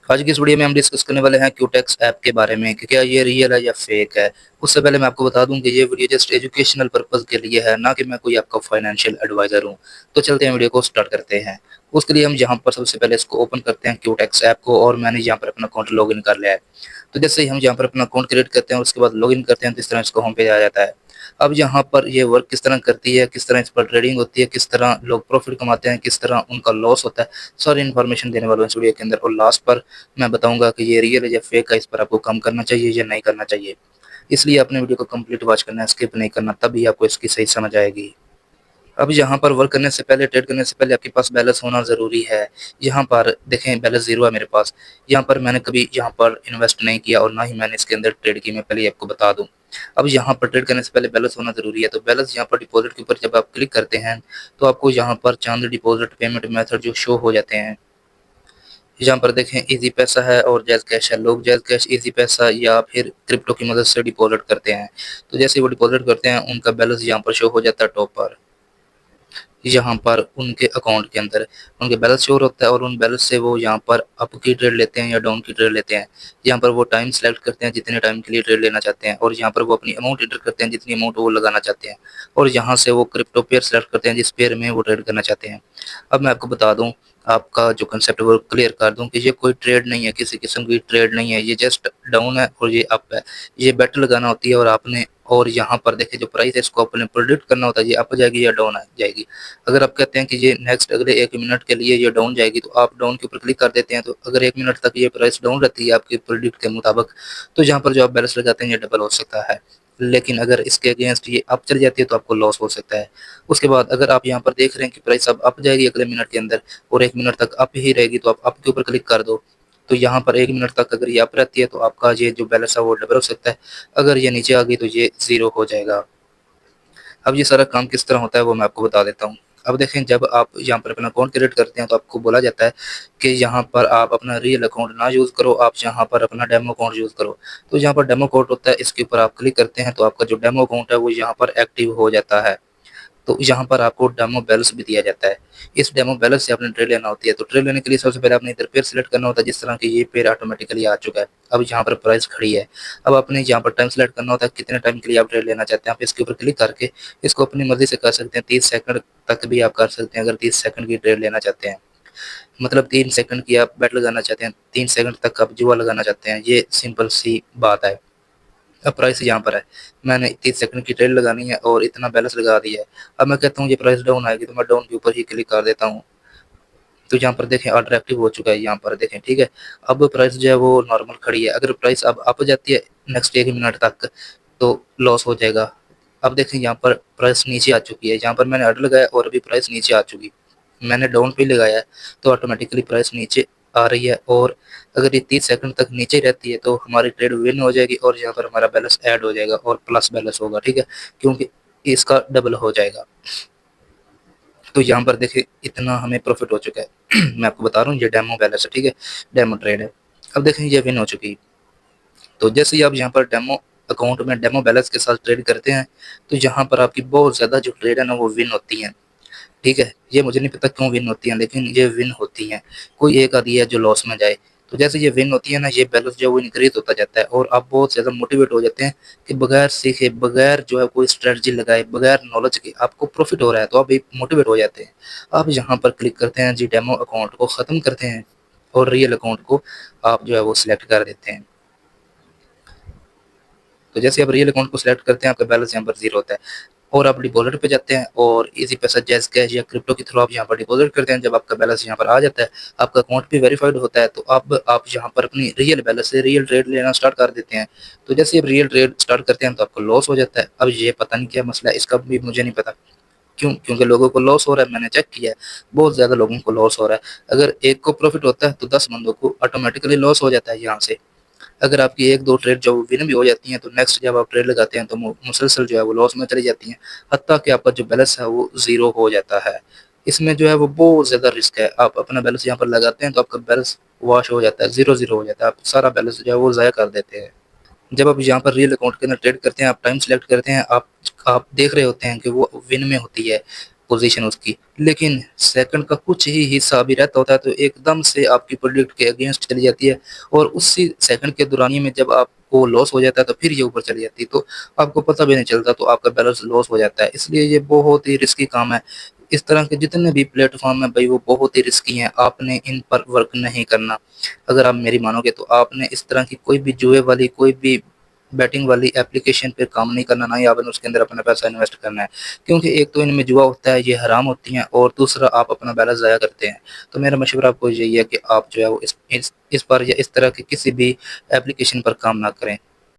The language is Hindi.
आज की इस वीडियो में हम डिस्कस करने वाले हैं क्यूटेक्स ऐप के बारे में कि क्या ये रियल है या फेक है। उससे पहले मैं आपको बता दूं कि ये वीडियो जस्ट एजुकेशनल पर्पस के लिए है, ना कि मैं कोई आपका फाइनेंशियल एडवाइजर हूं। तो चलते हैं, वीडियो को स्टार्ट करते हैं। उसके लिए हम यहाँ पर सबसे पहले इसको ओपन करते हैं क्यूटेक्स ऐप को, और मैंने यहाँ पर अपना अकाउंट लॉग इन कर लिया है। तो जैसे ही हम यहाँ पर अपना अकाउंट क्रिएट करते हैं और उसके बाद लॉग इन करते हैं, तो इस तरह इसको होम पेज आ जाता है। अब यहाँ पर ये वर्क किस तरह करती है, किस तरह इस पर ट्रेडिंग होती है, किस तरह लोग प्रॉफिट कमाते हैं, किस तरह उनका लॉस होता है, सारी इन्फॉर्मेशन देने वाला हूं इस वीडियो के अंदर। और लास्ट पर मैं बताऊंगा कि ये रियल है या फेक है, इस पर आपको काम करना चाहिए या नहीं करना चाहिए। इसलिए आपने वीडियो को कंप्लीट वॉच करना है, स्किप नहीं करना, तभी आपको इसकी सही समझ आएगी। अब यहाँ पर वर्क करने से पहले, ट्रेड करने से पहले आपके पास बैलेंस होना ज़रूरी है। यहाँ पर देखें, बैलेंस ज़ीरो है मेरे पास। यहाँ पर मैंने कभी यहाँ पर इन्वेस्ट नहीं किया और ना ही मैंने इसके अंदर ट्रेड की, मैं पहले आपको बता दूँ। अब यहाँ पर ट्रेड करने से पहले बैलेंस होना ज़रूरी है। तो बैलेंस यहाँ पर डिपॉजिट के ऊपर जब आप क्लिक करते हैं, तो आपको यहाँ पर चंद डिपॉजिट पेमेंट मेथड जो शो हो जाते हैं। यहाँ पर देखें, इजी पैसा है और जैज़ कैश है। लोग जैज़ कैश, इजी पैसा या फिर क्रिप्टो की मदद से डिपॉजिट करते हैं। तो जैसे वो डिपॉजिट करते हैं, उनका बैलेंस यहाँ पर शो हो जाता है टॉप पर। यहाँ पर उनके अकाउंट के अंदर उनके बैलेंस शो होता है, और उन बैलेंस से वो यहाँ पर अप की ट्रेड लेते हैं या डाउन की ट्रेड लेते हैं। यहाँ पर वो टाइम सेलेक्ट करते हैं जितने टाइम के लिए ट्रेड लेना चाहते हैं, और यहाँ पर वो अपनी अमाउंट एंटर करते हैं जितनी अमाउंट वो लगाना चाहते हैं, और यहाँ से वो क्रिप्टो पेयर सेलेक्ट करते हैं जिस पेयर में वो ट्रेड करना चाहते हैं। अब मैं आपको बता दूं, आपका जो कंसेप्ट है वो क्लियर कर दूं कि ये कोई ट्रेड नहीं है, किसी किस्म की ट्रेड नहीं है। ये जस्ट डाउन है और ये अप है। ये बेट लगाना होती है, और आपने और यहाँ पर देखिए जो प्राइस है इसको आपने प्रोडिक्ट करना होता है, ये अप जाएगी या डाउन जाएगी। अगर आप कहते हैं कि ये नेक्स्ट अगले 1 मिनट के लिए ये डाउन जाएगी, तो आप डाउन के ऊपर क्लिक कर देते हैं। तो अगर 1 मिनट तक ये प्राइस डाउन रहती है आपके प्रेडिक्ट के मुताबिक, तो यहाँ पर जो आप बैलेंस लगाते हैं ये डबल हो सकता है। लेकिन अगर इसके अगेंस्ट ये अप चली जाती है, तो आपको लॉस हो सकता है। उसके बाद अगर आप यहाँ पर देख रहे हैं कि प्राइस अब अप जाएगी अगले मिनट के अंदर, और 1 मिनट तक अप ही रहेगी, तो आप अप के ऊपर क्लिक कर दो। तो यहाँ पर 1 मिनट तक अगर ये अप रहती है, तो आपका ये जो बैलेंस है वो डबल हो सकता है। अगर ये नीचे आ गई, तो ये ज़ीरो हो जाएगा। अब ये सारा काम किस तरह होता है वो मैं आपको बता देता हूँ। अब देखें, जब आप यहाँ पर अपना अकाउंट क्रिएट करते हैं, तो आपको बोला जाता है कि यहाँ पर आप अपना रियल अकाउंट ना यूज़ करो, आप यहाँ पर अपना डेमो अकाउंट यूज़ करो। तो यहाँ पर डेमो अकाउंट होता है, इसके ऊपर आप क्लिक करते हैं, तो आपका जो डेमो अकाउंट है वो यहाँ पर एक्टिव हो जाता है। तो यहाँ पर आपको डेमो बैलेंस भी दिया जाता है। इस डेमो बैलेंस से आपने ट्रेड लेना होती है। तो ट्रेड लेने के लिए सबसे पहले आपने इधर पेयर सिलेक्ट करना होता है, जिस तरह की ये पेयर ऑटोमेटिकली आ चुका है। अब यहाँ पर प्राइस खड़ी है। अब आपने यहाँ पर टाइम सिलेक्ट करना होता है, कितने टाइम के लिए आप ट्रेड लेना चाहते हैं। आप इसके ऊपर क्लिक करके इसको अपनी मर्जी से कर सकते हैं। 30 सेकंड तक भी आप कर सकते हैं, अगर 30 सेकंड की ट्रेड लेना चाहते हैं। मतलब 3 सेकंड की आप बेट लगाना चाहते हैं, 3 सेकंड तक आप जुआ लगाना चाहते हैं। ये सिंपल सी बात है। अब प्राइस यहाँ पर है, मैंने 30 सेकंड की ट्रेड लगानी है और इतना बैलेंस लगा दिया है। अब मैं कहता हूँ ये प्राइस डाउन आएगी, तो मैं डाउन के ऊपर ही क्लिक कर देता हूँ। तो यहाँ पर देखें, ऑर्डर एक्टिव हो चुका है, यहाँ पर देखें, ठीक है। अब प्राइस जो है वो नॉर्मल खड़ी है। अगर प्राइस अब अप जाती है नेक्स्ट 1 मिनट तक, तो लॉस हो जाएगा। अब देखें, यहाँ पर प्राइस नीचे आ चुकी है। यहाँ पर मैंने ऑर्डर लगाया और अभी प्राइस नीचे आ चुकी। मैंने डाउन पे लगाया है, तो ऑटोमेटिकली प्राइस नीचे आ रही है। और अगर ये 30 सेकंड तक नीचे रहती है, तो हमारी ट्रेड विन हो जाएगी, और यहाँ पर हमारा बैलेंस ऐड हो जाएगा और प्लस बैलेंस होगा, ठीक है, क्योंकि इसका डबल हो जाएगा। तो यहाँ पर देखिए इतना हमें प्रॉफिट हो चुका है। मैं आपको बता रहा हूँ, ये डेमो बैलेंस है, ठीक है, डेमो ट्रेड है। अब देखें, ये विन हो चुकी है। तो जैसे ही आप यहाँ पर डेमो अकाउंट में डेमो बैलेंस के साथ ट्रेड करते हैं, तो यहाँ पर आपकी बहुत ज़्यादा जो ट्रेड है ना वो विन होती हैं, ठीक है। ये मुझे नहीं पता क्यों विन होती हैं, लेकिन ये विन होती हैं। कोई एक आधी है जो लॉस में जाए। तो जैसे ये विन होती है ना, ये बैलेंस जो है वो इंक्रीज होता जाता है, और आप बहुत ज़्यादा मोटिवेट हो जाते हैं कि बगैर सीखे, बगैर जो है कोई स्ट्रेटजी लगाए, बगैर नॉलेज के आपको प्रॉफिट हो रहा है, तो आप एक मोटिवेट हो जाते हैं। आप यहाँ पर क्लिक करते हैं जी, डेमो अकाउंट को ख़त्म करते हैं, और रियल अकाउंट को आप जो है वो सिलेक्ट कर देते हैं। तो जैसे आप रियल अकाउंट को सिलेक्ट करते हैं, आपका बैलेंस यहाँ पर जीरो होता है, और आप डिपॉजिट पे जाते हैं, और इजी पैसा, जैज़ कैश या क्रिप्टो के थ्रू आप यहाँ पर डिपॉजिट करते हैं। जब आपका बैलेंस यहाँ पर आ जाता है, आपका अकाउंट भी वेरीफाइड होता है, तो अब आप यहाँ पर अपनी रियल बैलेंस से रियल ट्रेड लेना स्टार्ट कर देते हैं। तो जैसे आप रियल ट्रेड स्टार्ट करते हैं, तो आपको लॉस हो जाता है। अब ये पता नहीं क्या मसला है, इसका भी मुझे नहीं पता क्यों, क्योंकि लोगों को लॉस हो रहा है। मैंने चेक किया है, बहुत ज़्यादा लोगों को लॉस हो रहा है। अगर एक को प्रॉफिट होता है, तो 10 बंदों को ऑटोमेटिकली लॉस हो जाता है यहाँ से। अगर आपकी 1-2 ट्रेड जो विन भी हो जाती हैं, तो नेक्स्ट जब आप ट्रेड लगाते हैं, तो मुसलसल जो है वो लॉस में चली जाती हैं, हत्ता कि आपका जो बैलेंस है वो ज़ीरो हो जाता है। इसमें जो है वो बहुत ज़्यादा रिस्क है। आप अपना बैलेंस यहाँ पर लगाते हैं, तो आपका बैलेंस वॉश हो जाता है, ज़ीरो हो जाता है, आप सारा बैलेंस जो है वो ज़ाया कर देते हैं। जब आप यहाँ पर रियल अकाउंट के अंदर ट्रेड करते हैं, आप टाइम सेलेक्ट करते हैं, आप देख रहे होते हैं कि वो विन में होती है। पोज़ीशन उसकी। लेकिन सेकंड का कुछ ही हिस्सा भी रहता होता है तो एकदम से आपकी प्रोडक्ट के अगेंस्ट चली जाती है और उसी सेकंड के दौरानिए में जब आपको लॉस हो जाता है तो फिर ये ऊपर चली जाती है, तो आपको पता भी नहीं चलता, तो आपका बैलेंस लॉस हो जाता है। इसलिए ये बहुत ही रिस्की काम है। इस तरह के जितने भी प्लेटफ़ॉर्म हैं भई वो बहुत ही रिस्की हैं, आपने इन पर वर्क नहीं करना। अगर आप मेरी मानोगे तो आपने इस तरह की कोई भी जुए वाली, कोई भी बैटिंग वाली एप्लीकेशन पे काम नहीं करना, ना ही आपने उसके अंदर अपना पैसा इन्वेस्ट करना है। क्योंकि एक तो इनमें जुआ होता है, ये हराम होती हैं और दूसरा आप अपना बैलेंस ज़ाया करते हैं। तो मेरा मशवरा आपको यही है कि आप जो है वो इस पर या इस तरह के किसी भी एप्लीकेशन पर काम ना करें।